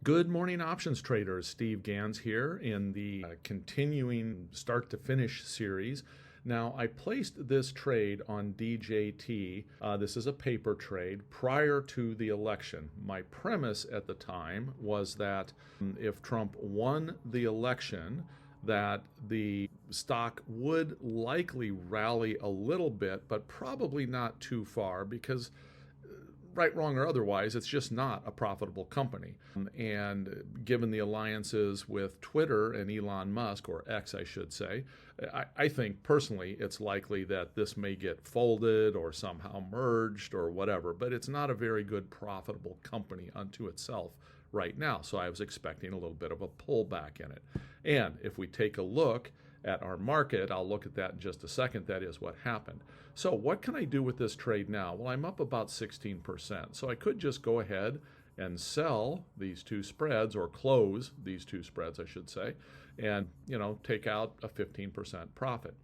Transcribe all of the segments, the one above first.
Good morning, options traders. Steve Ganz here in the continuing start to finish series. Now, I placed this trade on DJT. This is a paper trade prior to the election. My premise at the time was that if Trump won the election, that the stock would likely rally a little bit, but probably not too far because right, wrong, or otherwise, it's just not a profitable company. And given the alliances with Twitter and Elon Musk, or X, I should say, I think personally it's likely that this may get folded or somehow merged or whatever, but it's not a very good profitable company unto itself right now. So I was expecting a little bit of a pullback in it. And if we take a look at our market, I'll look at that in just a second, that is what happened. So what can I do with this trade now? Well, I'm up about 16%. So I could just go ahead and sell these two spreads, or close these two spreads, I should say, and take out a 15% profit.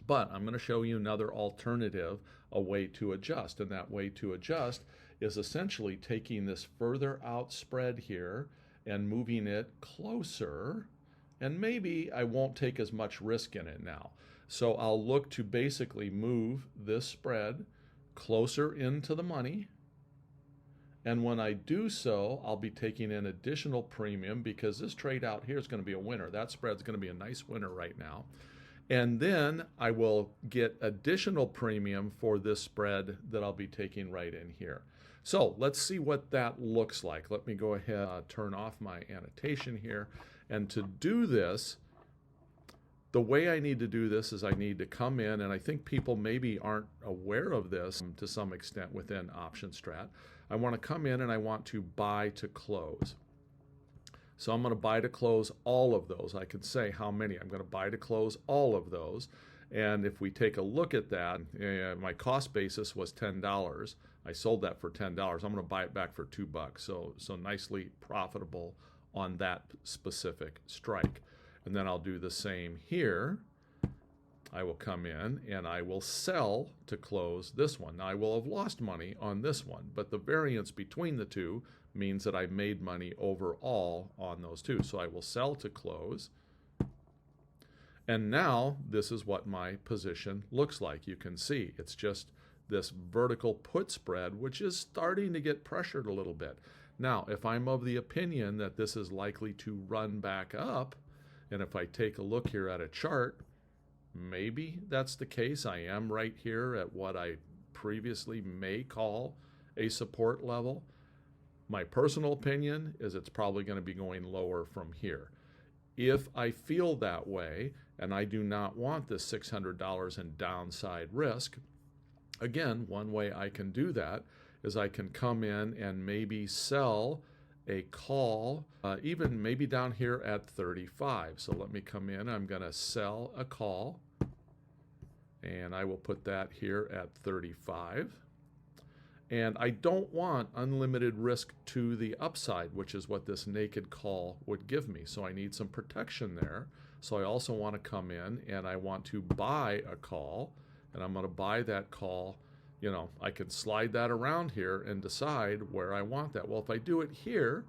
But I'm going to show you another alternative, a way to adjust. And that way to adjust is essentially taking this further out spread here and moving it closer. And maybe I won't take as much risk in it now. So I'll look to basically move this spread closer into the money. And when I do so, I'll be taking an additional premium because this trade out here is going to be a winner. That spread's going to be a nice winner right now. And then I will get additional premium for this spread that I'll be taking right in here. So let's see what that looks like. Let me go ahead and turn off my annotation here. And to do this, the way I need to do this is I need to come in, and I think people maybe aren't aware of this to some extent within Option Strat. I want to come in and I want to buy to close. So I'm going to buy to close all of those. I can say how many. I'm going to buy to close all of those. And if we take a look at that, my cost basis was $10. I sold that for $10. I'm going to buy it back for $2. So nicely profitable on that specific strike. And then I'll do the same here. I will come in and I will sell to close this one. Now I will have lost money on this one, but the variance between the two means that I made money overall on those two. So I will sell to close. And now this is what my position looks like. You can see it's just this vertical put spread, which is starting to get pressured a little bit. Now, if I'm of the opinion that this is likely to run back up, and if I take a look here at a chart, maybe that's the case. I am right here at what I previously may call a support level. My personal opinion is it's probably going to be going lower from here. If I feel that way, and I do not want this $600 in downside risk, again, one way I can do that is I can come in and maybe sell a call, even maybe down here at 35. So let me come in. I'm going to sell a call, and I will put that here at 35. And I don't want unlimited risk to the upside, which is what this naked call would give me. So I need some protection there. So I also want to come in and I want to buy a call, and I'm going to buy that call. I can slide that around here and decide where I want that. Well, if I do it here,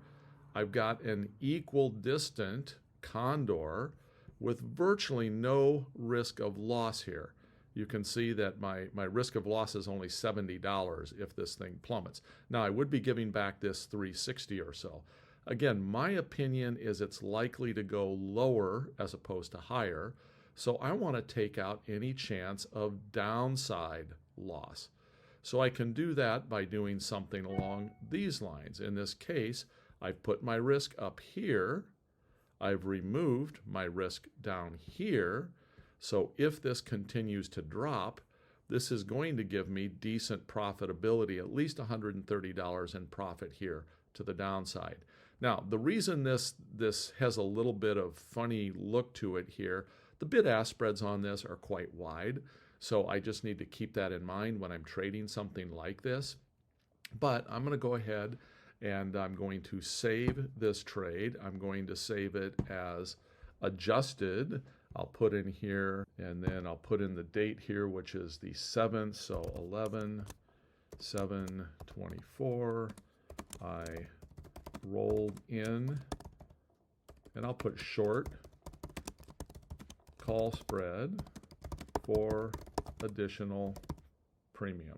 I've got an equal distant condor with virtually no risk of loss here. You can see that my risk of loss is only $70 if this thing plummets. Now, I would be giving back this $360 or so. Again, my opinion is it's likely to go lower as opposed to higher. So I want to take out any chance of downside loss. So I can do that by doing something along these lines. In this case, I've put my risk up here. I've removed my risk down here. So if this continues to drop, this is going to give me decent profitability, at least $130 in profit here to the downside. Now, the reason this has a little bit of funny look to it here, the bid-ask spreads on this are quite wide. So I just need to keep that in mind when I'm trading something like this. But I'm going to go ahead and I'm going to save this trade. I'm going to save it as adjusted. I'll put in here, and then I'll put in the date here, which is the 7th. So 11/7/24. I rolled in, and I'll put short call spread for additional premium.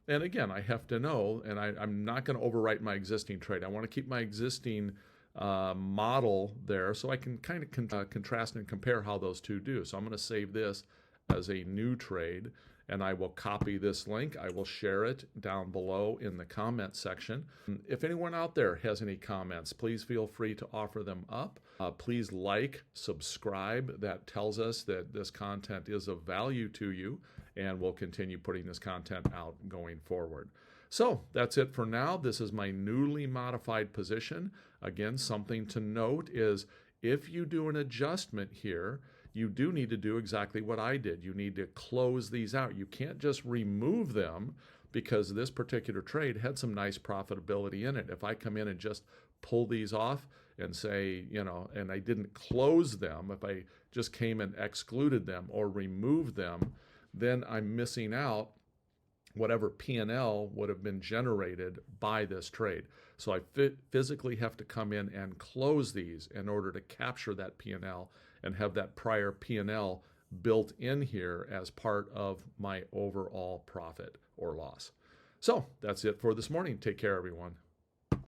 And again, I have to know, and I'm not going to overwrite my existing trade. I want to keep my existing model there so I can kind of contrast and compare how those two do. So I'm going to save this as a new trade, and I will copy this link. I will share it down below in the comment section. If anyone out there has any comments, please feel free to offer them up. Please like, subscribe. That tells us that this content is of value to you, and we'll continue putting this content out going forward. So that's it for now. This is my newly modified position. Again, something to note is if you do an adjustment here, you do need to do exactly what I did. You need to close these out. You can't just remove them because this particular trade had some nice profitability in it. If I come in and just pull these off and say, you know, and I didn't close them, if I just came and excluded them or removed them, then I'm missing out whatever P&L would have been generated by this trade. So I physically have to come in and close these in order to capture that P&L and have that prior P&L built in here as part of my overall profit or loss. So that's it for this morning. Take care, everyone.